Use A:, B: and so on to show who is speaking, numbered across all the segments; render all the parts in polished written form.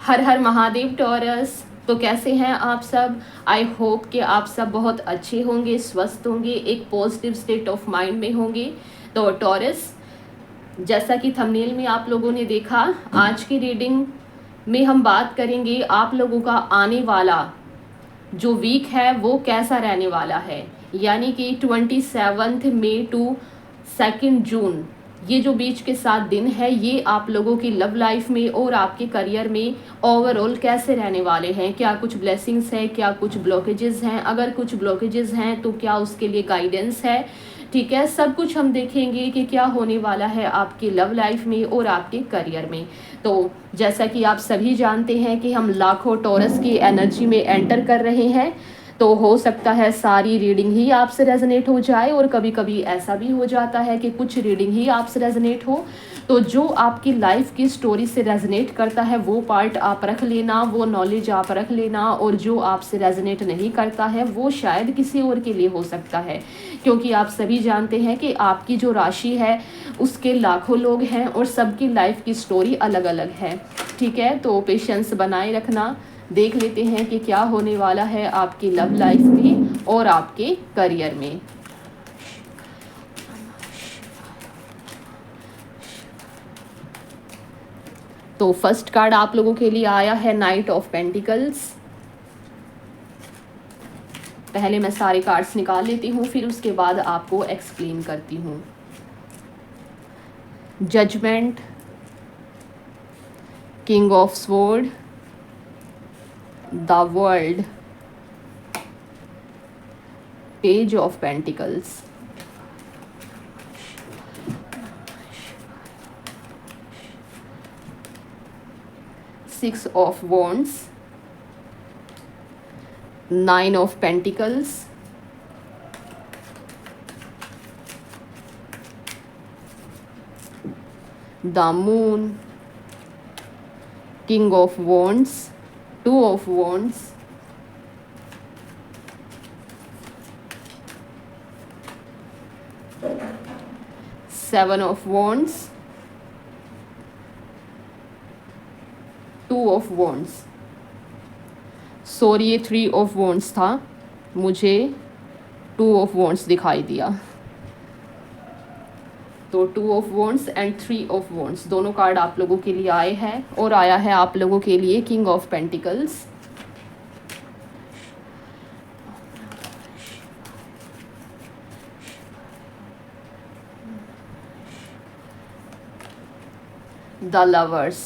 A: हर हर Mahadev taurus. तो कैसे हैं आप सब? आई होप कि आप सब बहुत अच्छे होंगे, स्वस्थ होंगे, एक पॉजिटिव स्टेट ऑफ माइंड में होंगे। तो टॉरस, जैसा कि थंबनेल में आप लोगों ने देखा, आज की रीडिंग में हम बात करेंगे आप लोगों का आने वाला जो वीक है वो कैसा रहने वाला है। यानी कि 27 मई टू 2 जून, ये जो बीच के 7 दिन है, ये आप लोगों की लव लाइफ में और आपके करियर में ओवरऑल कैसे रहने वाले हैं। क्या कुछ ब्लेसिंग्स है, क्या कुछ ब्लॉकेजेस हैं, अगर कुछ ब्लॉकेजेस हैं तो क्या उसके लिए गाइडेंस है। ठीक है, सब कुछ हम देखेंगे कि क्या होने वाला है आपकी लव लाइफ में और आपके करियर में। तो जैसा कि आप सभी जानते हैं कि हम लाखों टॉरस की एनर्जी में एंटर कर रहे हैं, तो हो सकता है सारी रीडिंग ही आपसे रेजोनेट हो जाए, और कभी कभी ऐसा भी हो जाता है कि कुछ रीडिंग ही आपसे रेजोनेट हो। तो जो आपकी लाइफ की स्टोरी से रेजोनेट करता है वो पार्ट आप रख लेना, वो नॉलेज आप रख लेना, और जो आपसे रेजोनेट नहीं करता है वो शायद किसी और के लिए हो सकता है, क्योंकि आप सभी जानते हैं कि आपकी जो राशि है उसके लाखों लोग हैं और सबकी लाइफ की स्टोरी अलग अलग है। ठीक है, तो पेशेंस बनाए रखना। देख लेते हैं कि क्या होने वाला है आपकी लव लाइफ में और आपके करियर में। तो फर्स्ट कार्ड आप लोगों के लिए आया है नाइट ऑफ पेंटिकल्स। पहले मैं सारे कार्ड्स निकाल लेती हूँ, फिर उसके बाद आपको एक्सप्लेन करती हूँ। Judgement, king of sword, the world, page of pentacles, 6 of wands, 9 of pentacles, the moon, king of wands, 2 of wands, seven of wands, 2 of wands। Sorry, ये 3 of wands था, मुझे 2 of wands दिखाई दिया। तो 2 of wands and 3 of wands दोनों card आप लोगों के लिए आए हैं, और आया है आप लोगों के लिए king of pentacles. The lovers,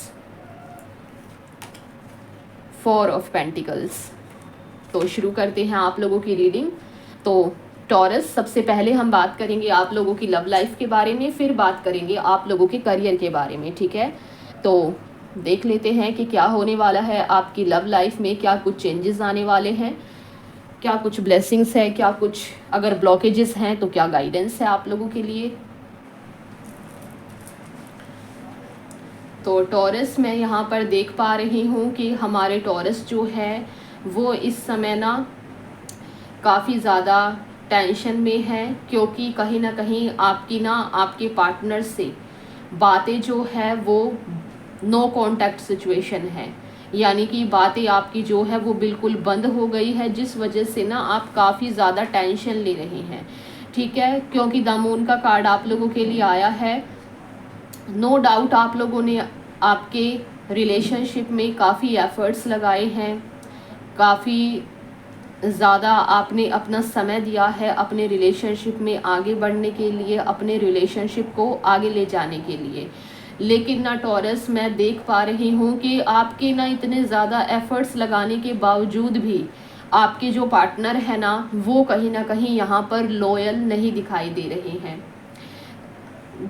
A: 4 of pentacles. तो शुरू करते हैं आप लोगों की रीडिंग। तो टॉरस, सबसे पहले हम बात करेंगे आप लोगों की लव लाइफ के बारे में, फिर बात करेंगे आप लोगों के करियर के बारे में। ठीक है, तो देख लेते हैं कि क्या होने वाला है आपकी लव लाइफ में, क्या कुछ चेंजेस आने वाले हैं, क्या कुछ ब्लेसिंग्स है, क्या कुछ अगर ब्लॉकेजेस हैं तो क्या गाइडेंस है आप लोगों के लिए। तो टॉरस, मैं यहाँ पर देख पा रही हूँ कि हमारे टॉरस जो है वो इस समय ना काफ़ी ज़्यादा टेंशन में है, क्योंकि कहीं ना कहीं आपके पार्टनर से बातें जो है वो नो कांटेक्ट सिचुएशन है। यानी कि बातें आपकी जो है वो बिल्कुल बंद हो गई है, जिस वजह से ना आप काफ़ी ज़्यादा टेंशन ले रहे हैं। ठीक है, क्योंकि द मून का कार्ड आप लोगों के लिए आया है। नो डाउट आप लोगों ने आपके रिलेशनशिप में काफ़ी एफर्ट्स लगाए हैं, काफ़ी ज़्यादा आपने अपना समय दिया है अपने रिलेशनशिप में आगे बढ़ने के लिए, अपने रिलेशनशिप को आगे ले जाने के लिए। लेकिन ना टॉरस, मैं देख पा रही हूँ कि आपके ना इतने ज़्यादा एफर्ट्स लगाने के बावजूद भी आपके जो पार्टनर है ना वो कहीं ना कहीं यहाँ पर लॉयल नहीं दिखाई दे रहे हैं।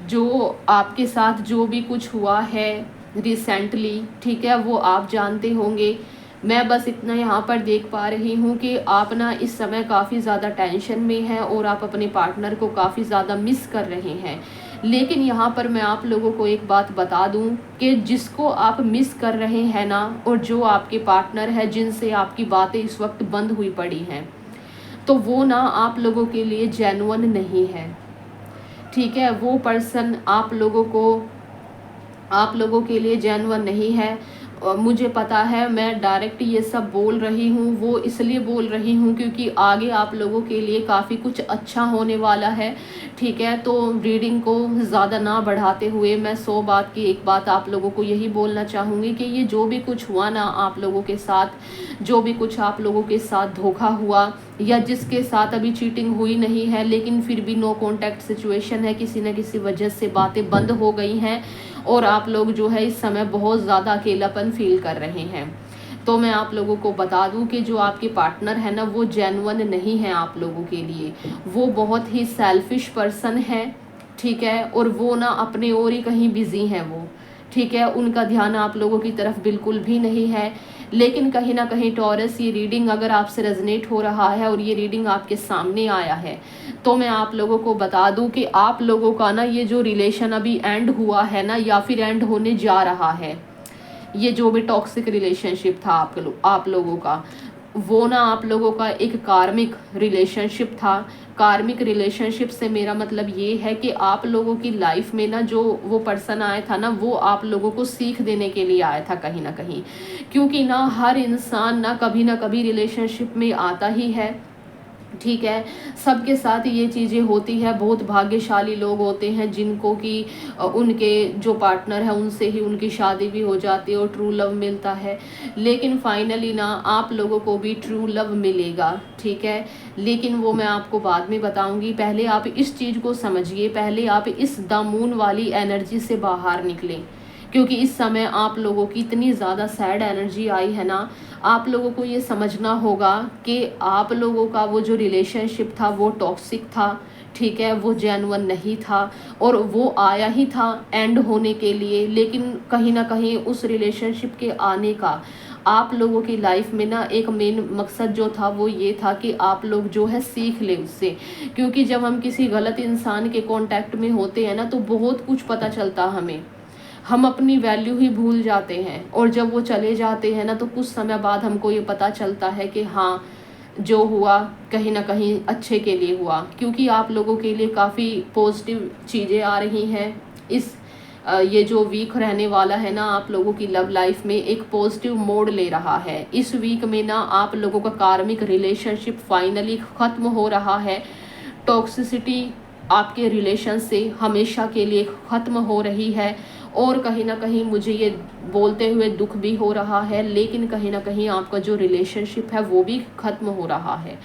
A: जो आपके साथ जो भी कुछ हुआ है रिसेंटली, ठीक है, वो आप जानते होंगे। मैं बस इतना यहाँ पर देख पा रही हूँ कि आप ना इस समय काफ़ी ज़्यादा टेंशन में हैं और आप अपने पार्टनर को काफ़ी ज़्यादा मिस कर रहे हैं। लेकिन यहाँ पर मैं आप लोगों को एक बात बता दूँ कि जिसको आप मिस कर रहे हैं ना, और जो आपके पार्टनर है जिनसे आपकी बातें इस वक्त बंद हुई पड़ी हैं, तो वो ना आप लोगों के लिए जेन्युइन नहीं है। ठीक है, वो पर्सन आप लोगों के लिए जेन्युइन नहीं है, मुझे पता है मैं डायरेक्ट ये सब बोल रही हूँ, वो इसलिए बोल रही हूँ क्योंकि आगे आप लोगों के लिए काफ़ी कुछ अच्छा होने वाला है, ठीक है। तो रीडिंग को ज़्यादा ना बढ़ाते हुए मैं 100 बात की एक बात आप लोगों को यही बोलना चाहूँगी कि ये जो भी कुछ हुआ ना आप लोगों के साथ, जो भी कुछ आप लोगों के साथ धोखा हुआ या जिसके साथ अभी चीटिंग हुई नहीं है लेकिन फिर भी नो कॉन्टैक्ट सिचुएशन है, किसी न किसी वजह से बातें बंद हो गई हैं और आप लोग जो है इस समय बहुत ज़्यादा अकेलापन फील कर रहे हैं। तो मैं आप लोगों को बता दूं कि जो आपके पार्टनर है ना वो जेन्युइन नहीं है आप लोगों के लिए, वो बहुत ही सेल्फिश पर्सन है, ठीक है। और वो ना अपने ओर ही कहीं बिजी हैं वो, ठीक है। उनका ध्यान आप लोगों की तरफ बिल्कुल भी नहीं है। लेकिन कहीं ना कहीं टॉरस, ये रीडिंग अगर आपसे रेजोनेट हो रहा है और ये रीडिंग आपके सामने आया है तो मैं आप लोगों को बता दूं कि आप लोगों का ना ये जो रिलेशन अभी एंड हुआ है ना या फिर एंड होने जा रहा है, ये जो भी टॉक्सिक रिलेशनशिप था आप लोगों का, वो ना आप लोगों का एक कार्मिक रिलेशनशिप था। कार्मिक रिलेशनशिप से मेरा मतलब ये है कि आप लोगों की लाइफ में ना जो वो पर्सन आया था ना वो आप लोगों को सीख देने के लिए आया था कहीं ना कहीं, क्योंकि ना हर इंसान ना कभी रिलेशनशिप में आता ही है, ठीक है। सबके साथ ये चीज़ें होती है। बहुत भाग्यशाली लोग होते हैं जिनको कि उनके जो पार्टनर है उनसे ही उनकी शादी भी हो जाती है और ट्रू लव मिलता है। लेकिन फाइनली ना आप लोगों को भी ट्रू लव मिलेगा, ठीक है। लेकिन वो मैं आपको बाद में बताऊंगी। पहले आप इस चीज़ को समझिए, पहले आप इस द मून वाली एनर्जी से बाहर निकलें, क्योंकि इस समय आप लोगों की इतनी ज़्यादा सैड एनर्जी आई है ना। आप लोगों को ये समझना होगा कि आप लोगों का वो जो रिलेशनशिप था वो टॉक्सिक था, ठीक है, वो जेन्युइन नहीं था और वो आया ही था एंड होने के लिए। लेकिन कहीं ना कहीं उस रिलेशनशिप के आने का आप लोगों की लाइफ में ना एक मेन मकसद जो था वो ये था कि आप लोग जो है सीख ले उससे। क्योंकि जब हम किसी गलत इंसान के कांटेक्ट में होते हैं ना तो बहुत कुछ पता चलता हमें, हम अपनी वैल्यू ही भूल जाते हैं और जब वो चले जाते हैं ना तो कुछ समय बाद हमको ये पता चलता है कि हाँ जो हुआ कहीं ना कहीं अच्छे के लिए हुआ। क्योंकि आप लोगों के लिए काफ़ी पॉजिटिव चीज़ें आ रही हैं। इस ये जो वीक रहने वाला है ना आप लोगों की लव लाइफ में एक पॉजिटिव मोड ले रहा है। इस वीक में ना आप लोगों का कार्मिक रिलेशनशिप फाइनली ख़त्म हो रहा है। टॉक्सिसिटी आपके रिलेशन से हमेशा के लिए ख़त्म हो रही है और कहीं ना कहीं मुझे ये बोलते हुए दुख भी हो रहा है, लेकिन कहीं ना कहीं आपका जो रिलेशनशिप है वो भी ख़त्म हो रहा है।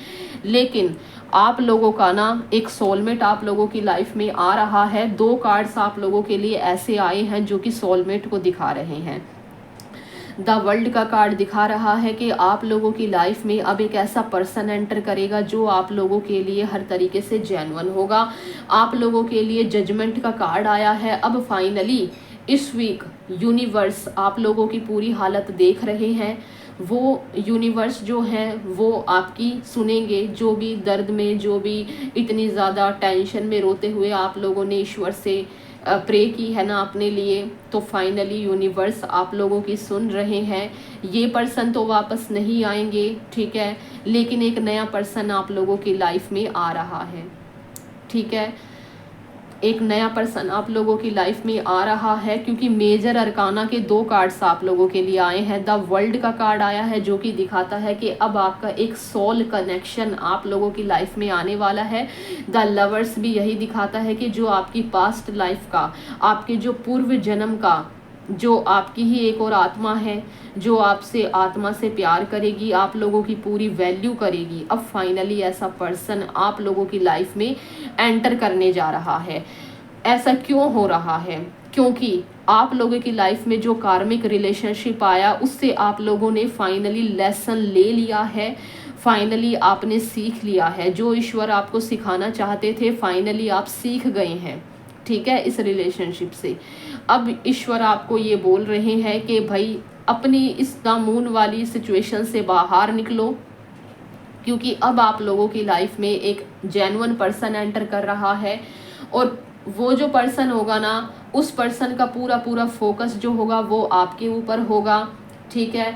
A: लेकिन आप लोगों का ना एक सोलमेट आप लोगों की लाइफ में आ रहा है। 2 कार्ड्स आप लोगों के लिए ऐसे आए हैं जो कि सोलमेट को दिखा रहे हैं। द वर्ल्ड का कार्ड दिखा रहा है कि आप लोगों की लाइफ में अब एक ऐसा पर्सन एंटर करेगा जो आप लोगों के लिए हर तरीके से जेन्युइन होगा। आप लोगों के लिए जजमेंट का कार्ड आया है। अब फाइनली इस वीक यूनिवर्स आप लोगों की पूरी हालत देख रहे हैं। वो यूनिवर्स जो है वो आपकी सुनेंगे, जो भी दर्द में, जो भी इतनी ज़्यादा टेंशन में रोते हुए आप लोगों ने ईश्वर से प्रे की है ना अपने लिए, तो फाइनली यूनिवर्स आप लोगों की सुन रहे हैं। ये पर्सन तो वापस नहीं आएंगे, ठीक है, लेकिन एक नया पर्सन आप लोगों की लाइफ में आ रहा है, ठीक है। एक नया पर्सन आप लोगों की लाइफ में आ रहा है क्योंकि मेजर अरकाना के 2 कार्ड्स आप लोगों के लिए आए हैं। द वर्ल्ड का कार्ड आया है जो कि दिखाता है कि अब आपका एक सोल कनेक्शन आप लोगों की लाइफ में आने वाला है। द लवर्स भी यही दिखाता है कि जो आपकी पास्ट लाइफ का, आपके जो पूर्व जन्म का, जो आपकी ही एक और आत्मा है जो आपसे आत्मा से प्यार करेगी, आप लोगों की पूरी वैल्यू करेगी। अब फाइनली ऐसा पर्सन आप लोगों की लाइफ में एंटर करने जा रहा है। ऐसा क्यों हो रहा है? क्योंकि आप लोगों की लाइफ में जो कार्मिक रिलेशनशिप आया उससे आप लोगों ने फाइनली लेसन ले लिया है। फाइनली आपने सीख लिया है जो ईश्वर आपको सिखाना चाहते थे, फाइनली आप सीख गए हैं, ठीक है, इस रिलेशनशिप से। अब ईश्वर आपको ये बोल रहे हैं कि भाई अपनी इस दामून वाली सिचुएशन से बाहर निकलो, क्योंकि अब आप लोगों की लाइफ में एक जेन्युइन पर्सन एंटर कर रहा है और वो जो पर्सन होगा ना उस पर्सन का पूरा फोकस जो होगा वो आपके ऊपर होगा, ठीक है।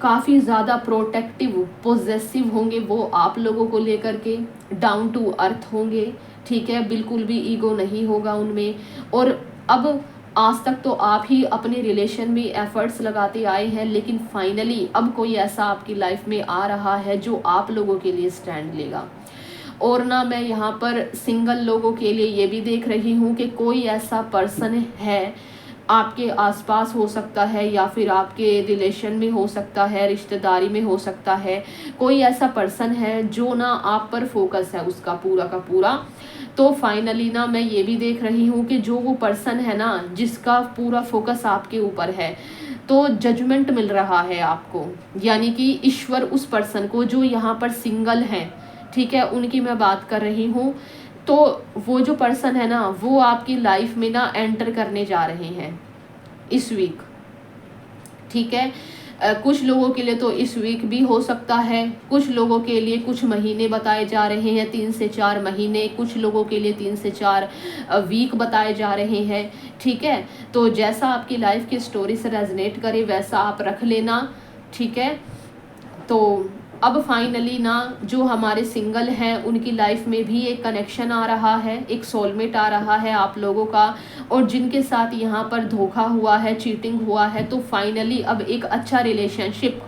A: काफ़ी ज़्यादा प्रोटेक्टिव, पॉजेसिव होंगे वो आप लोगों को लेकर के, डाउन टू अर्थ होंगे, ठीक है, बिल्कुल भी ईगो नहीं होगा उनमें। और अब आज तक तो आप ही अपने रिलेशन में एफर्ट्स लगाते आए हैं, लेकिन फाइनली अब कोई ऐसा आपकी लाइफ में आ रहा है जो आप लोगों के लिए स्टैंड लेगा। और ना मैं यहाँ पर सिंगल लोगों के लिए ये भी देख रही हूँ कि कोई ऐसा पर्सन है आपके आसपास, हो सकता है या फिर आपके रिलेशन में हो सकता है, रिश्तेदारी में हो सकता है, कोई ऐसा पर्सन है जो ना आप पर फोकस है उसका पूरा का पूरा। तो फाइनली ना मैं ये भी देख रही हूँ कि जो वो पर्सन है ना जिसका पूरा फोकस आपके ऊपर है, तो जजमेंट मिल रहा है आपको, यानी कि ईश्वर उस पर्सन को, जो यहाँ पर सिंगल हैं, ठीक है, उनकी मैं बात कर रही हूँ। तो वो जो पर्सन है ना वो आपकी लाइफ में ना एंटर करने जा रहे हैं इस वीक, ठीक है। कुछ लोगों के लिए तो इस वीक भी हो सकता है, कुछ लोगों के लिए कुछ महीने बताए जा रहे हैं, 3 से 4 महीने, कुछ लोगों के लिए 3 से 4 वीक बताए जा रहे हैं, ठीक है। तो जैसा आपकी लाइफ की स्टोरी से रेजनेट करे वैसा आप रख लेना, ठीक है। तो अब फाइनली ना जो हमारे सिंगल हैं उनकी लाइफ में भी एक कनेक्शन आ रहा है, एक सोलमेट आ रहा है आप लोगों का, और जिनके साथ यहाँ पर धोखा हुआ है, चीटिंग हुआ है, तो फाइनली अब एक अच्छा रिलेशनशिप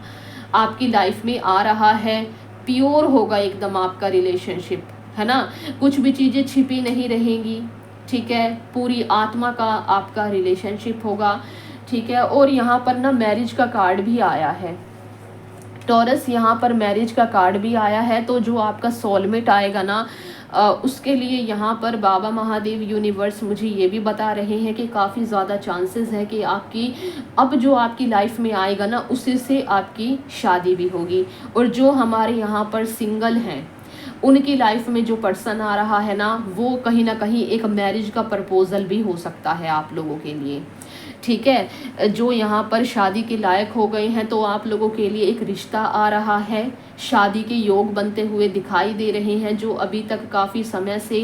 A: आपकी लाइफ में आ रहा है। प्योर होगा एकदम आपका रिलेशनशिप, है ना, कुछ भी चीज़ें छिपी नहीं रहेंगी, ठीक है। पूरी आत्मा का आपका रिलेशनशिप होगा, ठीक है। और यहाँ पर ना मैरिज का कार्ड भी आया है टॉरस, यहाँ पर मैरिज का कार्ड भी आया है। तो जो आपका सोलमेट आएगा ना उसके लिए यहाँ पर बाबा महादेव यूनिवर्स मुझे ये भी बता रहे हैं कि काफ़ी ज़्यादा चांसेस है कि आपकी अब जो आपकी लाइफ में आएगा ना उसी से आपकी शादी भी होगी। और जो हमारे यहाँ पर सिंगल हैं उनकी लाइफ में जो पर्सन आ रहा है ना कहीं एक मैरिज का प्रपोजल भी हो सकता है आप लोगों के लिए, ठीक है। जो यहाँ पर शादी के लायक हो गए हैं तो आप लोगों के लिए एक रिश्ता आ रहा है, शादी के योग बनते हुए दिखाई दे रहे हैं। जो अभी तक काफ़ी समय से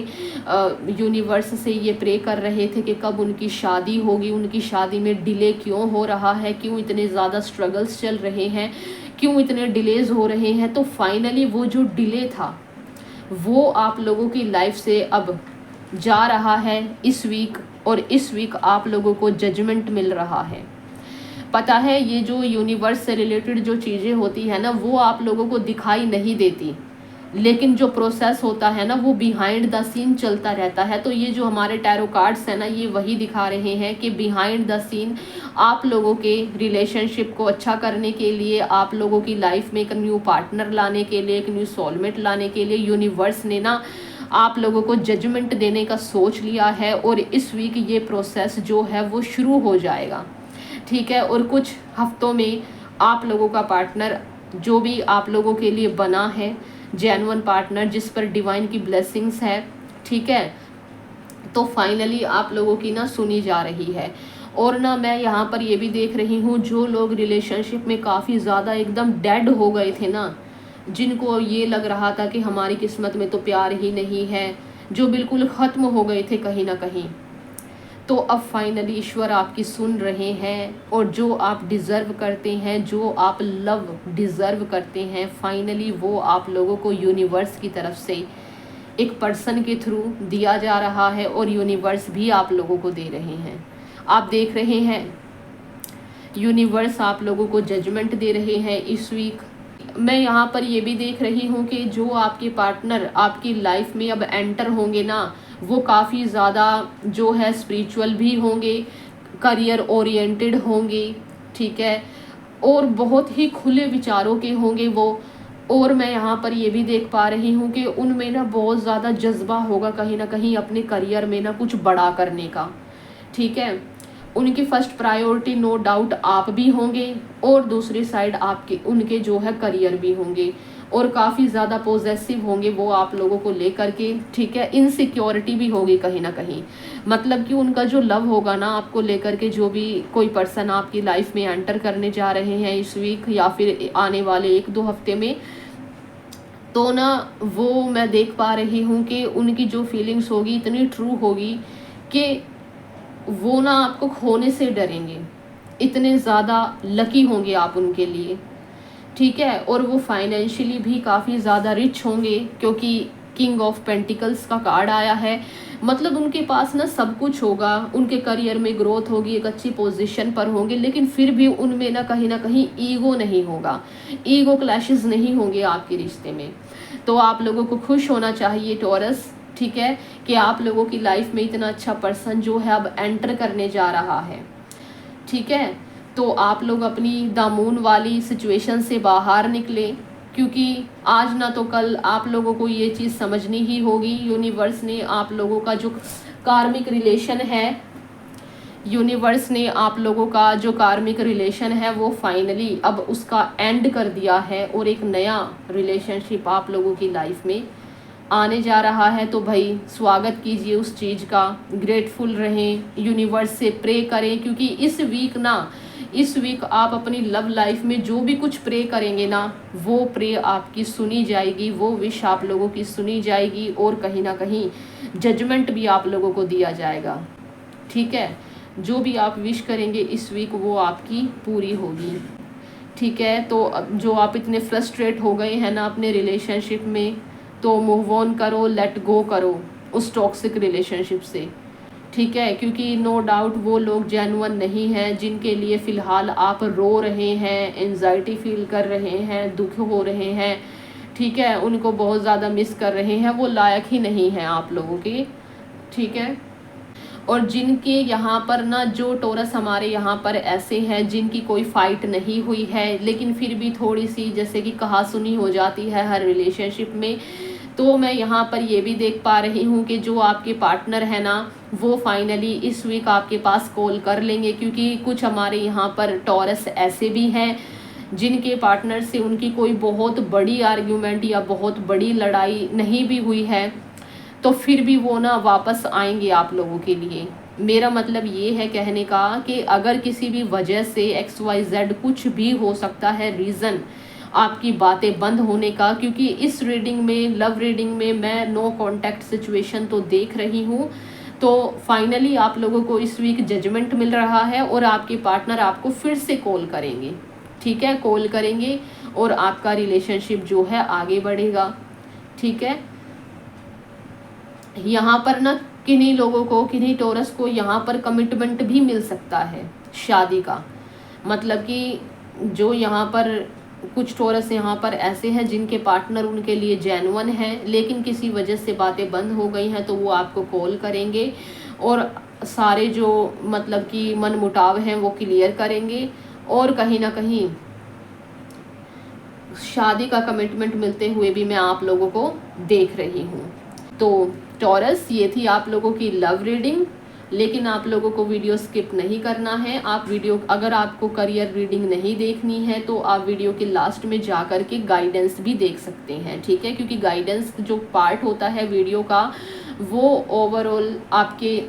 A: यूनिवर्स से ये प्रे कर रहे थे कि कब उनकी शादी होगी, उनकी शादी में डिले क्यों हो रहा है, क्यों इतने ज़्यादा स्ट्रगल्स चल रहे हैं, क्यों इतने डिलेज हो रहे हैं। तो फाइनली वो जो डिले था वो आप लोगों की लाइफ से अब जा रहा है इस वीक, और इस वीक आप लोगों को जजमेंट मिल रहा है। पता है ये जो यूनिवर्स से रिलेटेड जो चीज़ें होती है ना वो आप लोगों को दिखाई नहीं देती, लेकिन जो प्रोसेस होता है ना वो बिहाइंड द सीन चलता रहता है। तो ये जो हमारे टैरो कार्ड्स है ना ये वही दिखा रहे हैं कि बिहाइंड द सीन आप लोगों के रिलेशनशिप को अच्छा करने के लिए, आप लोगों की लाइफ में एक न्यू पार्टनर लाने के लिए, एक न्यू सोलमेट लाने के लिए यूनिवर्स ने ना आप लोगों को जजमेंट देने का सोच लिया है। और इस वीक ये प्रोसेस जो है वो शुरू हो जाएगा, ठीक है। और कुछ हफ्तों में आप लोगों का पार्टनर जो भी आप लोगों के लिए बना है, जेन्युइन पार्टनर जिस पर डिवाइन की ब्लेसिंग्स है, ठीक है, तो फाइनली आप लोगों की ना सुनी जा रही है। और ना मैं यहाँ पर ये भी देख रही हूँ जो लोग रिलेशनशिप में काफ़ी ज़्यादा एकदम डेड हो गए थे ना, जिनको ये लग रहा था कि हमारी किस्मत में तो प्यार ही नहीं है, जो बिल्कुल ख़त्म हो गए थे कहीं ना कहीं, तो अब फाइनली ईश्वर आपकी सुन रहे हैं। और जो आप डिज़र्व करते हैं, जो आप लव डिज़र्व करते हैं, फाइनली वो आप लोगों को यूनिवर्स की तरफ से एक पर्सन के थ्रू दिया जा रहा है, और यूनिवर्स भी आप लोगों को दे रहे हैं। आप देख रहे हैं यूनिवर्स आप लोगों को जजमेंट दे रहे हैं इस वीक। मैं यहाँ पर ये भी देख रही हूँ कि जो आपके पार्टनर आपकी लाइफ में अब एंटर होंगे ना वो काफ़ी ज़्यादा जो है स्पिरिचुअल भी होंगे, करियर ओरिएंटेड होंगे, ठीक है, और बहुत ही खुले विचारों के होंगे वो। और मैं यहाँ पर ये भी देख पा रही हूँ कि उनमें ना बहुत ज़्यादा जज्बा होगा कहीं ना कहीं अपने करियर में ना कुछ बड़ा करने का, ठीक है। उनकी फर्स्ट प्रायोरिटी नो डाउट आप भी होंगे, और दूसरी साइड आपके उनके जो है करियर भी होंगे, और काफ़ी ज़्यादा पॉजेसिव होंगे वो आप लोगों को लेकर के, ठीक है। इनसिक्योरिटी भी होगी कहीं ना कहीं, मतलब कि उनका जो लव होगा ना आपको लेकर के, जो भी कोई पर्सन आपकी लाइफ में एंटर करने जा रहे हैं इस वीक या फिर आने वाले 1-2 हफ्ते में, तो ना वो मैं देख पा रही हूँ कि उनकी जो फीलिंग्स होगी इतनी ट्रू होगी कि वो ना आपको खोने से डरेंगे, इतने ज़्यादा लकी होंगे आप उनके लिए, ठीक है। और वो फाइनेंशियली भी काफ़ी ज़्यादा रिच होंगे, क्योंकि किंग ऑफ पेंटिकल्स का कार्ड आया है। मतलब उनके पास ना सब कुछ होगा, उनके करियर में ग्रोथ होगी, एक अच्छी पोजीशन पर होंगे, लेकिन फिर भी उनमें ना कहीं ईगो नहीं होगा, ईगो क्लैशेस नहीं होंगे आपके रिश्ते में। तो आप लोगों को खुश होना चाहिए टॉरस, ठीक है, कि आप लोगों की लाइफ में इतना अच्छा पर्सन जो है अब एंटर करने जा रहा है, ठीक है। तो आप लोग अपनी दामून वाली सिचुएशन से बाहर निकले, क्योंकि आज ना तो कल आप लोगों को ये चीज़ समझनी ही होगी। यूनिवर्स ने आप लोगों का जो कार्मिक रिलेशन है, यूनिवर्स ने आप लोगों का जो कार्मिक रिलेशन है वो फाइनली अब उसका एंड कर दिया है और एक नया रिलेशनशिप आप लोगों की लाइफ में आने जा रहा है। तो भाई स्वागत कीजिए उस चीज़ का, ग्रेटफुल रहें, यूनिवर्स से प्रे करें, क्योंकि इस वीक आप अपनी लव लाइफ में जो भी कुछ प्रे करेंगे ना, वो प्रे आपकी सुनी जाएगी, वो विश आप लोगों की सुनी जाएगी और कहीं ना कहीं जजमेंट भी आप लोगों को दिया जाएगा, ठीक है। जो भी आप विश करेंगे इस वीक वो आपकी पूरी होगी, ठीक है। तो जो आप इतने फ्रस्ट्रेट हो गए हैं ना अपने रिलेशनशिप में, तो मूव ऑन करो, लेट गो करो उस टॉक्सिक रिलेशनशिप से, ठीक है। क्योंकि नो डाउट वो लोग जेन्युइन नहीं हैं जिनके लिए फ़िलहाल आप रो रहे हैं, एंजाइटी फील कर रहे हैं, दुख हो रहे हैं, ठीक है, उनको बहुत ज़्यादा मिस कर रहे हैं, वो लायक ही नहीं हैं आप लोगों के, ठीक है। और जिनके यहाँ पर ना, जो टॉरस हमारे यहाँ पर ऐसे हैं जिनकी कोई फाइट नहीं हुई है, लेकिन फिर भी थोड़ी सी जैसे कि कहा सुनी हो जाती है हर रिलेशनशिप में, तो मैं यहाँ पर ये भी देख पा रही हूँ कि जो आपके पार्टनर है ना, वो फाइनली इस वीक आपके पास कॉल कर लेंगे। क्योंकि कुछ हमारे यहाँ पर टॉरस ऐसे भी हैं जिनके पार्टनर से उनकी कोई बहुत बड़ी आर्ग्यूमेंट या बहुत बड़ी लड़ाई नहीं भी हुई है, तो फिर भी वो ना वापस आएंगे आप लोगों के लिए। मेरा मतलब ये है कहने का कि अगर किसी भी वजह से XYZ कुछ भी हो सकता है रीज़न आपकी बातें बंद होने का, क्योंकि इस रीडिंग में, लव रीडिंग में, मैं नो कॉन्टैक्ट सिचुएशन तो देख रही हूँ। तो फाइनली आप लोगों को इस वीक जजमेंट मिल रहा है और आपके पार्टनर आपको फिर से कॉल करेंगे, ठीक है, कॉल करेंगे और आपका रिलेशनशिप जो है आगे बढ़ेगा, ठीक है। यहाँ पर ना किन्हीं लोगों को, किन्हीं टॉरस को यहाँ पर कमिटमेंट भी मिल सकता है शादी का। मतलब कि जो यहाँ पर कुछ टॉरस यहाँ पर ऐसे हैं जिनके पार्टनर उनके लिए जेन्युइन हैं, लेकिन किसी वजह से बातें बंद हो गई हैं, तो वो आपको कॉल करेंगे और सारे जो मतलब कि मन मुटाव हैं वो क्लियर करेंगे और कहीं ना कहीं शादी का कमिटमेंट मिलते हुए भी मैं आप लोगों को देख रही हूँ। तो टॉरस, ये थी आप लोगों की लव रीडिंग, लेकिन आप लोगों को वीडियो स्किप नहीं करना है। आप वीडियो, अगर आपको करियर रीडिंग नहीं देखनी है तो आप वीडियो के लास्ट में जा कर के गाइडेंस भी देख सकते हैं, ठीक है। क्योंकि गाइडेंस जो पार्ट होता है वीडियो का, वो ओवरऑल आपके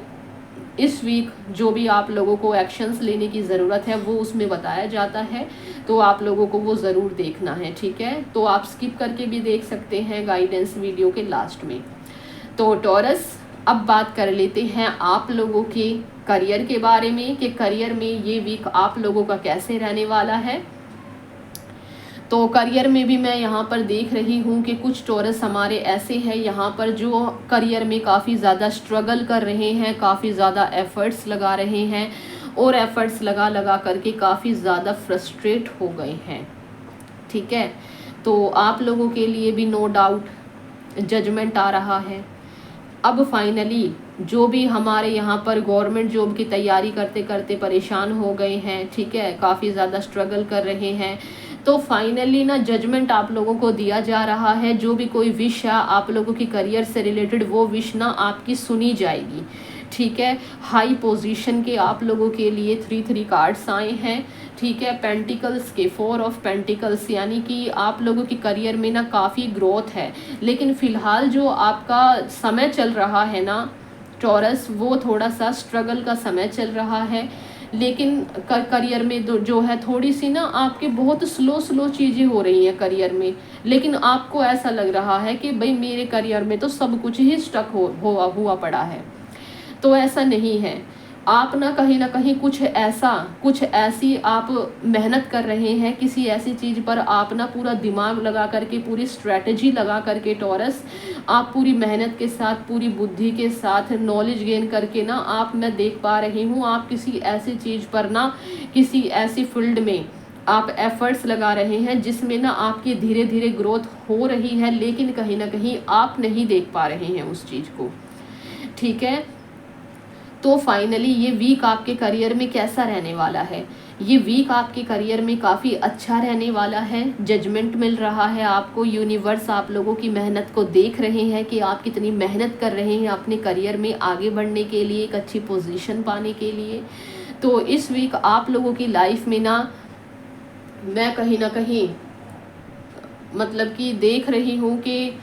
A: इस वीक जो भी आप लोगों को एक्शंस लेने की ज़रूरत है वो उसमें बताया जाता है, तो आप लोगों को वो ज़रूर देखना है, ठीक है। तो आप स्किप करके भी देख सकते हैं गाइडेंस वीडियो के लास्ट में। तो टॉरस, अब बात कर लेते हैं आप लोगों के करियर के बारे में कि करियर में ये वीक आप लोगों का कैसे रहने वाला है। तो करियर में भी मैं यहाँ पर देख रही हूँ कि कुछ टॉरस हमारे ऐसे हैं यहाँ पर जो करियर में काफ़ी ज़्यादा स्ट्रगल कर रहे हैं, काफ़ी ज़्यादा एफ़र्ट्स लगा रहे हैं और एफ़र्ट्स लगा करके काफ़ी ज़्यादा फ्रस्ट्रेट हो गए हैं, ठीक है। तो आप लोगों के लिए भी नो डाउट जजमेंट आ रहा है। अब फाइनली जो भी हमारे यहाँ पर गवर्नमेंट जॉब की तैयारी करते करते परेशान हो गए हैं, ठीक है, काफ़ी ज़्यादा स्ट्रगल कर रहे हैं, तो फाइनली ना जजमेंट आप लोगों को दिया जा रहा है। जो भी कोई विश है आप लोगों की करियर से रिलेटेड, वो विश ना आपकी सुनी जाएगी, ठीक है। हाई पोजीशन के आप लोगों के लिए 3 कार्ड्स आए हैं, ठीक है। पेंटिकल्स के 4 ऑफ पेंटिकल्स, यानी कि आप लोगों की करियर में ना काफ़ी ग्रोथ है, लेकिन फ़िलहाल जो आपका समय चल रहा है ना टॉरस, वो थोड़ा सा स्ट्रगल का समय चल रहा है। लेकिन करियर में जो है थोड़ी सी ना आपके बहुत स्लो चीज़ें हो रही हैं करियर में, लेकिन आपको ऐसा लग रहा है कि भाई मेरे करियर में तो सब कुछ ही स्टक हुआ पड़ा है। तो ऐसा नहीं है, आप ना कहीं कुछ ऐसी आप मेहनत कर रहे हैं, किसी ऐसी चीज़ पर आप ना पूरा दिमाग लगा करके, पूरी स्ट्रैटेजी लगा करके टॉरस, आप पूरी मेहनत के साथ, पूरी बुद्धि के साथ, नॉलेज गेन करके ना आप, मैं देख पा रही हूँ आप किसी ऐसी चीज़ पर ना, किसी ऐसी फील्ड में आप एफर्ट्स लगा रहे हैं जिसमें ना आपकी धीरे धीरे ग्रोथ हो रही है, लेकिन कहीं ना कहीं आप नहीं देख पा रहे हैं उस चीज़ को। ठीक है, तो फाइनली ये वीक आपके करियर में कैसा रहने वाला है? ये वीक आपके करियर में काफ़ी अच्छा रहने वाला है। जजमेंट मिल रहा है आपको, यूनिवर्स आप लोगों की मेहनत को देख रहे हैं कि आप कितनी मेहनत कर रहे हैं अपने करियर में आगे बढ़ने के लिए, एक अच्छी पोजीशन पाने के लिए। तो इस वीक आप लोगों की लाइफ में ना, मैं कहीं ना कहीं मतलब कि देख रही हूँ कि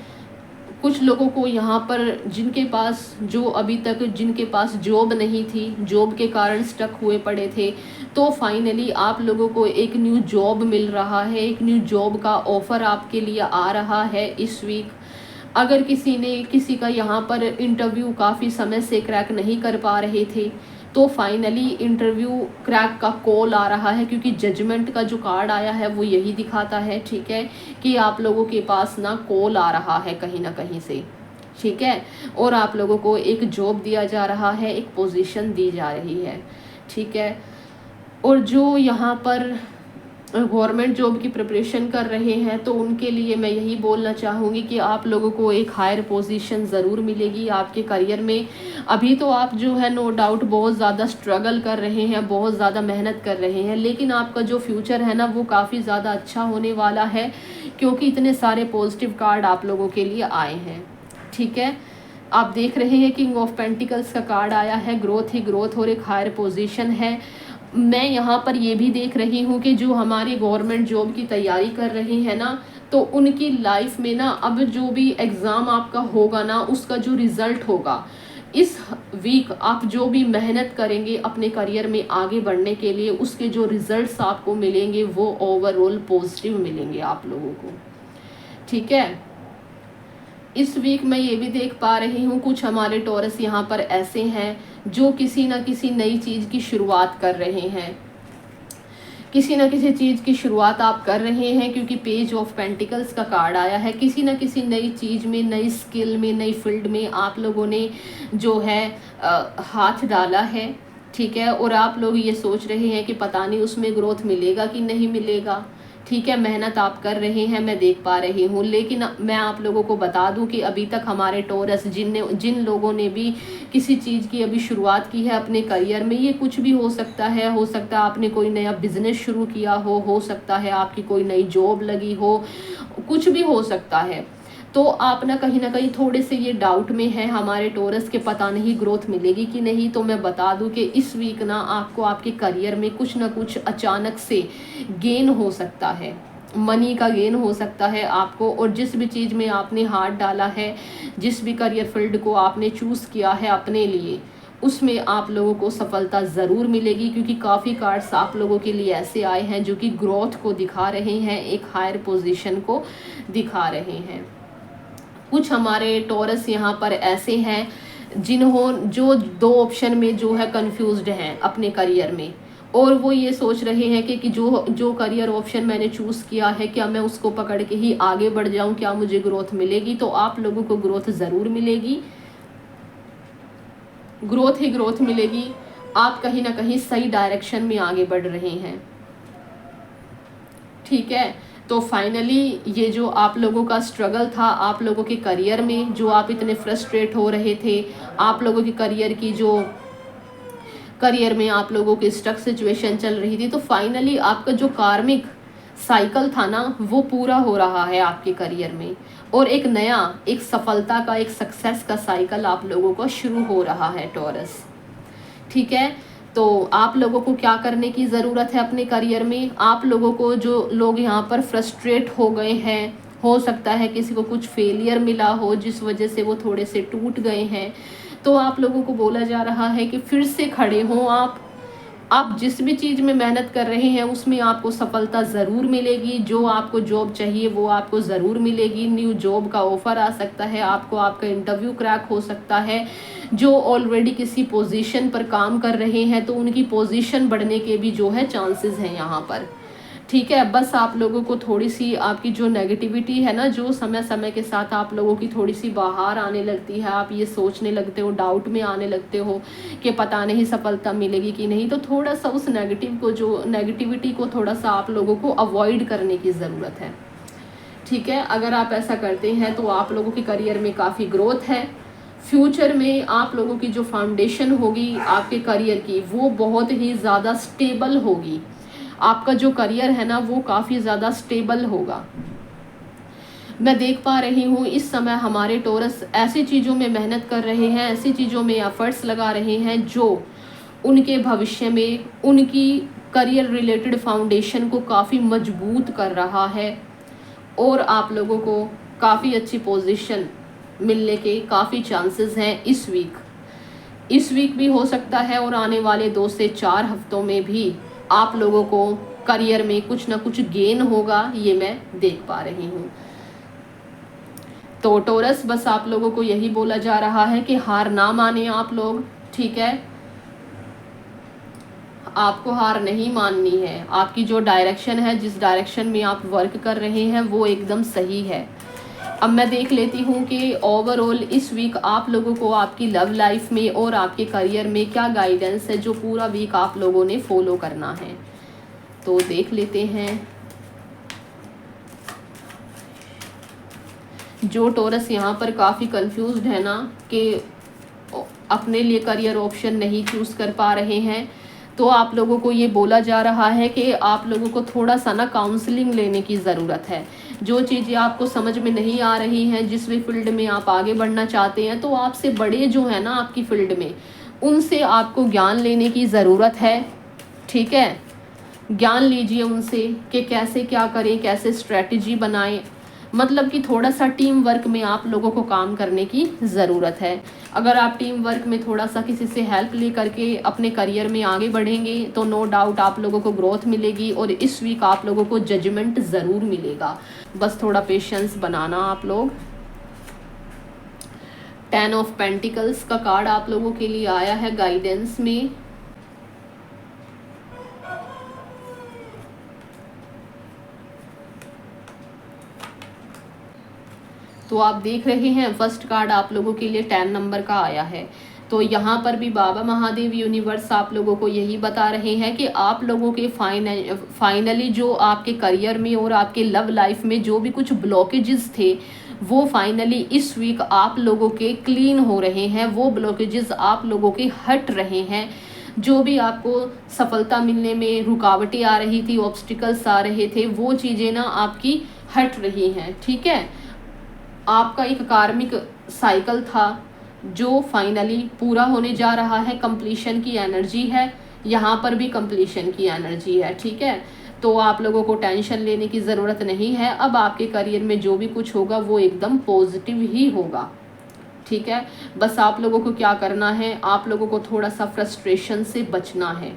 A: कुछ लोगों को यहाँ पर, जिनके पास, जो अभी तक जिनके पास जॉब नहीं थी, जॉब के कारण स्टक हुए पड़े थे, तो फाइनली आप लोगों को एक न्यू जॉब मिल रहा है, एक न्यू जॉब का ऑफ़र आपके लिए आ रहा है इस वीक। अगर किसी का यहाँ पर इंटरव्यू काफ़ी समय से क्रैक नहीं कर पा रहे थे, तो फाइनली इंटरव्यू क्रैक का कॉल आ रहा है, क्योंकि जजमेंट का जो कार्ड आया है वो यही दिखाता है, ठीक है, कि आप लोगों के पास ना कॉल आ रहा है कहीं ना कहीं से, ठीक है, और आप लोगों को एक जॉब दिया जा रहा है, एक पोजीशन दी जा रही है, ठीक है। और जो यहाँ पर गवर्नमेंट जॉब की प्रिपरेशन कर रहे हैं, तो उनके लिए मैं यही बोलना चाहूँगी कि आप लोगों को एक हायर पोजीशन ज़रूर मिलेगी आपके करियर में। अभी तो आप जो है नो डाउट बहुत ज़्यादा स्ट्रगल कर रहे हैं, बहुत ज़्यादा मेहनत कर रहे हैं, लेकिन आपका जो फ्यूचर है ना वो काफ़ी ज़्यादा अच्छा होने वाला है, क्योंकि इतने सारे पॉजिटिव कार्ड आप लोगों के लिए आए हैं, ठीक है। आप देख रहे हैं किंग ऑफ पेंटिकल्स का कार्ड आया है, ग्रोथ ही ग्रोथ और एक हायर पोजीशन है। मैं यहाँ पर ये भी देख रही हूँ कि जो हमारी गवर्नमेंट जॉब की तैयारी कर रहे हैं ना, तो उनकी लाइफ में ना अब जो भी एग्ज़ाम आपका होगा ना, उसका जो रिज़ल्ट होगा, इस वीक आप जो भी मेहनत करेंगे अपने करियर में आगे बढ़ने के लिए, उसके जो रिज़ल्ट्स आपको मिलेंगे वो ओवरऑल पॉजिटिव मिलेंगे आप लोगों को, ठीक है। इस वीक मैं ये भी देख पा रही हूँ कुछ हमारे टॉरस यहाँ पर ऐसे हैं जो किसी न किसी नई चीज़ की शुरुआत कर रहे हैं, किसी न किसी चीज़ की शुरुआत आप कर रहे हैं, क्योंकि पेज ऑफ पेंटिकल्स का कार्ड आया है। किसी न किसी नई चीज़ में, नई स्किल में, नई फील्ड में आप लोगों ने जो है हाथ डाला है, ठीक है, और आप लोग ये सोच रहे हैं कि पता नहीं उसमें ग्रोथ मिलेगा कि नहीं मिलेगा, ठीक है, मेहनत आप कर रहे हैं, मैं देख पा रही हूँ। लेकिन मैं आप लोगों को बता दूं कि अभी तक हमारे टॉरस जिन लोगों ने भी किसी चीज़ की अभी शुरुआत की है अपने करियर में, ये कुछ भी हो सकता है आपने कोई नया बिजनेस शुरू किया हो सकता है आपकी कोई नई जॉब लगी हो, कुछ भी हो सकता है। तो आप ना कहीं थोड़े से ये डाउट में है हमारे टॉरस के, पता नहीं ग्रोथ मिलेगी कि नहीं। तो मैं बता दूं कि इस वीक ना आपको आपके करियर में कुछ ना कुछ अचानक से गेन हो सकता है, मनी का गेन हो सकता है आपको। और जिस भी चीज़ में आपने हाथ डाला है, जिस भी करियर फील्ड को आपने चूज़ किया है अपने लिए, उसमें आप लोगों को सफलता ज़रूर मिलेगी, क्योंकि काफ़ी कार्ड्स आप लोगों के लिए ऐसे आए हैं जो कि ग्रोथ को दिखा रहे हैं, एक हायर पोजीशन को दिखा रहे हैं। कुछ हमारे टॉरस यहाँ पर ऐसे हैं जो दो ऑप्शन में जो है कंफ्यूज्ड हैं अपने करियर में, और वो ये सोच रहे हैं कि जो करियर ऑप्शन मैंने चूज़ किया है, क्या मैं उसको पकड़ के ही आगे बढ़ जाऊं, क्या मुझे ग्रोथ मिलेगी। तो आप लोगों को ग्रोथ ज़रूर मिलेगी, ग्रोथ ही ग्रोथ मिलेगी। आप कहीं ना कहीं सही डायरेक्शन में आगे बढ़ रहे हैं, ठीक है। तो फाइनली ये जो आप लोगों का स्ट्रगल था, आप लोगों के करियर में जो आप इतने फ्रस्ट्रेट हो रहे थे, आप लोगों की करियर में आप लोगों की स्टक सिचुएशन चल रही थी, तो फाइनली आपका जो कार्मिक साइकिल था ना वो पूरा हो रहा है आपके करियर में, और एक नया, एक सफलता का, एक सक्सेस का साइकिल आप लोगों को शुरू हो रहा है टॉरस, ठीक है। तो आप लोगों को क्या करने की ज़रूरत है अपने करियर में, आप लोगों को, जो लोग यहाँ पर फ्रस्ट्रेट हो गए हैं, हो सकता है किसी को कुछ फेलियर मिला हो जिस वजह से वो थोड़े से टूट गए हैं, तो आप लोगों को बोला जा रहा है कि फिर से खड़े हों आप, आप जिस भी चीज़ में मेहनत कर रहे हैं उसमें आपको सफलता ज़रूर मिलेगी। जो आपको जॉब चाहिए वो आपको ज़रूर मिलेगी। न्यू जॉब का ऑफ़र आ सकता है आपको, आपका इंटरव्यू क्रैक हो सकता है। जो ऑलरेडी किसी पोजीशन पर काम कर रहे हैं तो उनकी पोजीशन बढ़ने के भी जो है चांसेस हैं यहाँ पर। ठीक है, बस आप लोगों को थोड़ी-सी आपकी जो नेगेटिविटी है ना, जो समय-समय के साथ आप लोगों की थोड़ी-सी बाहर आने लगती है, आप ये सोचने लगते हो, डाउट में आने लगते हो कि पता नहीं सफलता मिलेगी कि नहीं, तो थोड़ा-सा उस नेगेटिविटी को थोड़ा-सा आप लोगों को अवॉइड करने की ज़रूरत है। ठीक है, अगर आप ऐसा करते हैं तो आप लोगों के करियर में काफ़ी ग्रोथ है। फ्यूचर में आप लोगों की जो फाउंडेशन होगी आपके करियर की, वो बहुत ही ज़्यादा स्टेबल होगी। आपका जो करियर है ना वो काफ़ी ज़्यादा स्टेबल होगा। मैं देख पा रही हूँ इस समय हमारे टॉरस ऐसी चीज़ों में मेहनत कर रहे हैं, ऐसी चीज़ों में एफर्ट्स लगा रहे हैं जो उनके भविष्य में उनकी करियर रिलेटेड फाउंडेशन को काफ़ी मजबूत कर रहा है और आप लोगों को काफ़ी अच्छी पोजीशन मिलने के काफ़ी चांसेस हैं इस वीक भी हो सकता है और आने वाले 2 से 4 हफ्तों में भी आप लोगों को करियर में कुछ ना कुछ गेन होगा, ये मैं देख पा रही हूँ। तो टॉरस, बस आप लोगों को यही बोला जा रहा है कि हार ना माने आप लोग। ठीक है, आपको हार नहीं माननी है। आपकी जो डायरेक्शन है, जिस डायरेक्शन में आप वर्क कर रहे हैं वो एकदम सही है। अब मैं देख लेती हूँ कि ओवरऑल इस वीक आप लोगों को आपकी लव लाइफ में और आपके करियर में क्या गाइडेंस है जो पूरा वीक आप लोगों ने फॉलो करना है, तो देख लेते हैं। जो टॉरस यहाँ पर काफ़ी कंफ्यूज्ड है ना कि अपने लिए करियर ऑप्शन नहीं चूज़ कर पा रहे हैं, तो आप लोगों को ये बोला जा रहा है कि आप लोगों को थोड़ा सा ना काउंसलिंग लेने की ज़रूरत है। जो चीज़ें आपको समझ में नहीं आ रही हैं, जिस भी फील्ड में आप आगे बढ़ना चाहते हैं, तो आपसे बड़े जो है ना आपकी फील्ड में, उनसे आपको ज्ञान लेने की ज़रूरत है। ठीक है, ज्ञान लीजिए उनसे कि कैसे क्या करें, कैसे स्ट्रेटजी बनाएं। मतलब कि थोड़ा सा टीम वर्क में आप लोगों को काम करने की ज़रूरत है। अगर आप टीम वर्क में थोड़ा सा किसी से हेल्प ले करके अपने करियर में आगे बढ़ेंगे तो नो डाउट आप लोगों को ग्रोथ मिलेगी और इस वीक आप लोगों को जजमेंट ज़रूर मिलेगा। बस थोड़ा पेशेंस बनाना आप लोग। 10 ऑफ पेंटिकल्स का कार्ड आप लोगों के लिए आया है गाइडेंस में। तो आप देख रहे हैं फर्स्ट कार्ड आप लोगों के लिए 10 नंबर का आया है। तो यहाँ पर भी बाबा महादेव यूनिवर्स आप लोगों को यही बता रहे हैं कि आप लोगों के फाइनली जो आपके करियर में और आपके लव लाइफ में जो भी कुछ ब्लॉकेजेस थे वो फाइनली इस वीक आप लोगों के क्लीन हो रहे हैं। वो ब्लॉकेजेस आप लोगों के हट रहे हैं। जो भी आपको सफलता मिलने में रुकावटें आ रही थी, ऑब्स्टिकल्स आ रहे थे, वो चीज़ें ना आपकी हट रही हैं। ठीक है, आपका एक कार्मिक साइकिल था जो फाइनली पूरा होने जा रहा है। कंप्लीशन की एनर्जी है, यहाँ पर भी कंप्लीशन की एनर्जी है। ठीक है, तो आप लोगों को टेंशन लेने की ज़रूरत नहीं है। अब आपके करियर में जो भी कुछ होगा वो एकदम पॉजिटिव ही होगा। ठीक है, बस आप लोगों को क्या करना है, आप लोगों को थोड़ा सा फ्रस्ट्रेशन से बचना है।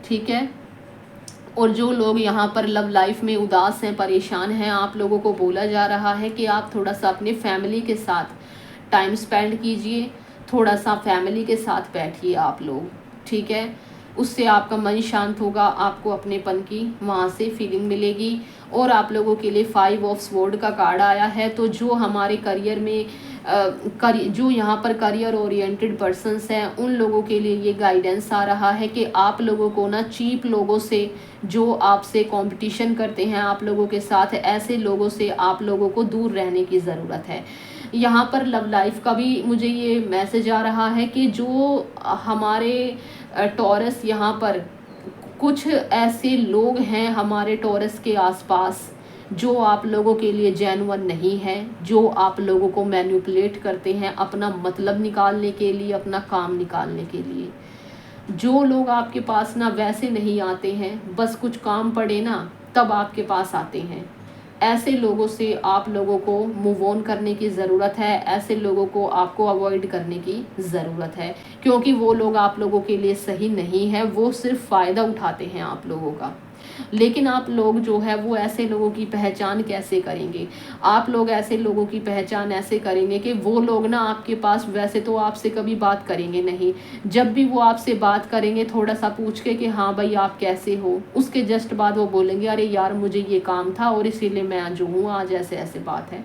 A: ठीक है, और जो लोग यहाँ पर लव लाइफ में उदास हैं, परेशान हैं, आप लोगों को बोला जा रहा है कि आप थोड़ा सा अपने फैमिली के साथ टाइम स्पेंड कीजिए, थोड़ा सा फैमिली के साथ बैठिए आप लोग। ठीक है, उससे आपका मन शांत होगा, आपको अपनेपन की वहाँ से फीलिंग मिलेगी। और आप लोगों के लिए 5 ऑफ स्वॉर्ड का कार्ड आया है। तो जो हमारे करियर में जो यहाँ पर करियर ओरिएंटेड पर्सन्स हैं उन लोगों के लिए ये गाइडेंस आ रहा है कि आप लोगों को ना चीप लोगों से, जो आपसे कंपटीशन करते हैं आप लोगों के साथ, ऐसे लोगों से आप लोगों को दूर रहने की ज़रूरत है। यहाँ पर लव लाइफ का भी मुझे ये मैसेज आ रहा है कि जो हमारे टॉरस, यहाँ पर कुछ ऐसे लोग हैं हमारे टॉरस के आसपास जो आप लोगों के लिए जेन्युइन नहीं है, जो आप लोगों को मैनिपुलेट करते हैं अपना मतलब निकालने के लिए, अपना काम निकालने के लिए। जो लोग आपके पास ना वैसे नहीं आते हैं, बस कुछ काम पड़े ना तब आपके पास आते हैं। ऐसे लोगों से आप लोगों को मूव ऑन करने की ज़रूरत है, ऐसे लोगों को आपको अवॉइड करने की ज़रूरत है, क्योंकि वो लोग आप लोगों के लिए सही नहीं है, वो सिर्फ फ़ायदा उठाते हैं आप लोगों का। लेकिन आप लोग जो है वो ऐसे लोगों की पहचान कैसे करेंगे? आप लोग ऐसे लोगों की पहचान ऐसे करेंगे कि वो लोग ना आपके पास वैसे तो आपसे कभी बात करेंगे नहीं, जब भी वो आपसे बात करेंगे थोड़ा सा पूछ के कि हाँ भाई आप कैसे हो, उसके जस्ट बाद वो बोलेंगे अरे यार मुझे ये काम था और इसीलिए मैं आज जो हूँ, आज ऐसे ऐसे बात है।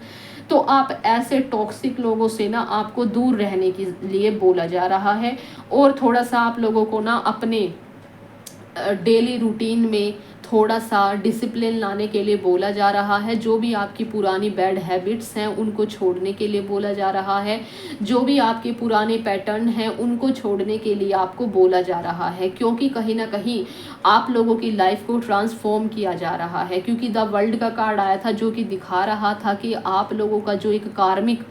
A: तो आप ऐसे टॉक्सिक लोगों से ना आपको दूर रहने के लिए बोला जा रहा है, और थोड़ा सा आप लोगों को ना अपने डेली रूटीन में थोड़ा सा डिसिप्लिन लाने के लिए बोला जा रहा है। जो भी आपकी पुरानी बैड हैबिट्स हैं उनको छोड़ने के लिए बोला जा रहा है, जो भी आपके पुराने पैटर्न हैं उनको छोड़ने के लिए आपको बोला जा रहा है, क्योंकि कहीं ना कहीं आप लोगों की लाइफ को ट्रांसफॉर्म किया जा रहा है। क्योंकि द वर्ल्ड का कार्ड आया था जो कि दिखा रहा था कि आप लोगों का जो एक कार्मिक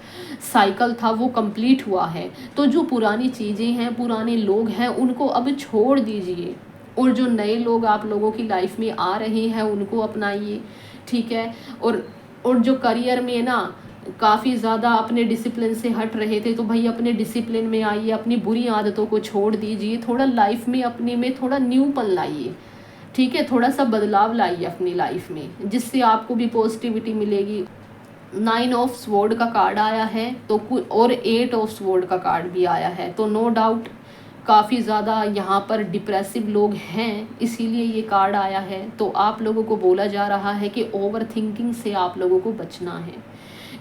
A: साइकिल था वो कंप्लीट हुआ है। तो जो पुरानी चीज़ें हैं, पुराने लोग हैं, उनको अब छोड़ दीजिए, और जो नए लोग आप लोगों की लाइफ में आ रहे हैं उनको अपनाइए, ठीक है। और जो करियर में ना काफ़ी ज़्यादा अपने डिसिप्लिन से हट रहे थे, तो भाई अपने डिसिप्लिन में आइए, अपनी बुरी आदतों को छोड़ दीजिए, थोड़ा लाइफ में अपने में थोड़ा न्यूपन लाइए, ठीक है, थोड़ा सा बदलाव लाइए अपनी लाइफ में, जिससे आपको भी पॉजिटिविटी मिलेगी। 9 ऑफ स्वॉर्ड का कार्ड आया है तो और 8 ऑफ स्वॉर्ड का कार्ड भी आया है, तो नो डाउट काफ़ी ज़्यादा यहाँ पर डिप्रेसिव लोग हैं, इसीलिए ये कार्ड आया है। तो आप लोगों को बोला जा रहा है कि ओवर थिंकिंग से आप लोगों को बचना है,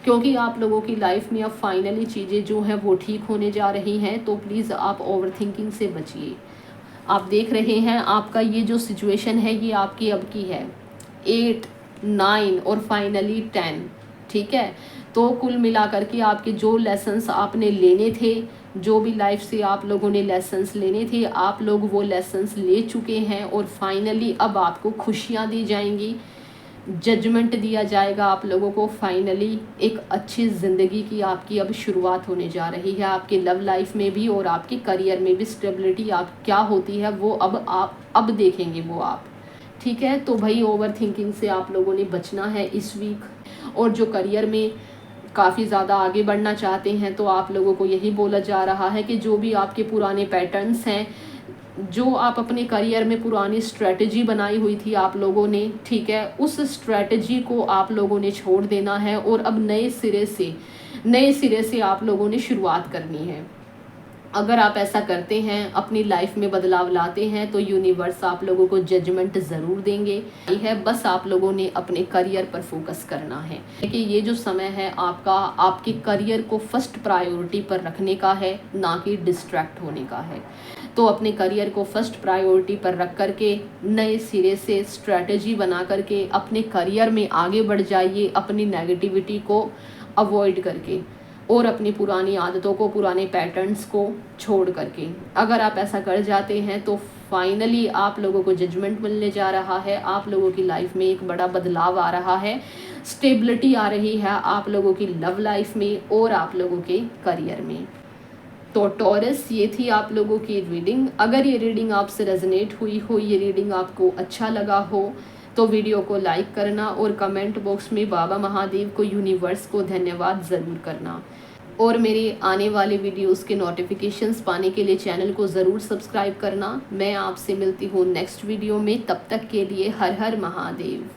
A: क्योंकि आप लोगों की लाइफ में अब फाइनली चीज़ें जो हैं वो ठीक होने जा रही हैं। तो प्लीज़ आप ओवर थिंकिंग से बचिए। आप देख रहे हैं आपका ये जो सिचुएशन है ये आपकी अब की है, 8, 9 और फाइनली 10, ठीक है। तो कुल मिलाकर के आपके जो लेसन्स आपने लेने थे, जो भी लाइफ से आप लोगों ने लेसन्स लेने थे, आप लोग वो लेसन्स ले चुके हैं, और फाइनली अब आपको खुशियाँ दी जाएंगी, जजमेंट दिया जाएगा आप लोगों को। फाइनली एक अच्छी ज़िंदगी की आपकी अब शुरुआत होने जा रही है, आपके लव लाइफ में भी और आपके करियर में भी स्टेबिलिटी आप क्या होती है वो अब देखेंगे वो आप, ठीक है। तो भाई ओवर थिंकिंग से आप लोगों ने बचना है इस वीक। और जो करियर में काफ़ी ज़्यादा आगे बढ़ना चाहते हैं तो आप लोगों को यही बोला जा रहा है कि जो भी आपके पुराने पैटर्न्स हैं, जो आप अपने करियर में पुरानी स्ट्रेटजी बनाई हुई थी आप लोगों ने, ठीक है, उस स्ट्रेटजी को आप लोगों ने छोड़ देना है, और अब नए सिरे से आप लोगों ने शुरुआत करनी है। अगर आप ऐसा करते हैं, अपनी लाइफ में बदलाव लाते हैं, तो यूनिवर्स आप लोगों को जजमेंट ज़रूर देंगे। ये है, बस आप लोगों ने अपने करियर पर फोकस करना है कि ये जो समय है आपका, आपके करियर को फर्स्ट प्रायोरिटी पर रखने का है, ना कि डिस्ट्रैक्ट होने का है। तो अपने करियर को फर्स्ट प्रायोरिटी पर रख करके नए सिरे से स्ट्रैटेजी बना करके अपने करियर में आगे बढ़ जाइए, अपनी नेगेटिविटी को अवॉइड करके, और अपनी पुरानी आदतों को, पुराने पैटर्न्स को छोड़ करके। अगर आप ऐसा कर जाते हैं तो फाइनली आप लोगों को जजमेंट मिलने जा रहा है, आप लोगों की लाइफ में एक बड़ा बदलाव आ रहा है, स्टेबिलिटी आ रही है आप लोगों की लव लाइफ में और आप लोगों के करियर में। तो टॉरस, ये थी आप लोगों की रीडिंग। अगर ये रीडिंग आपसे रेजोनेट हुई हो, ये रीडिंग आपको अच्छा लगा हो, तो वीडियो को लाइक करना और कमेंट बॉक्स में बाबा महादेव को, यूनिवर्स को धन्यवाद ज़रूर करना। और मेरे आने वाले वीडियोस के नोटिफिकेशंस पाने के लिए चैनल को ज़रूर सब्सक्राइब करना। मैं आपसे मिलती हूँ नेक्स्ट वीडियो में, तब तक के लिए हर हर महादेव।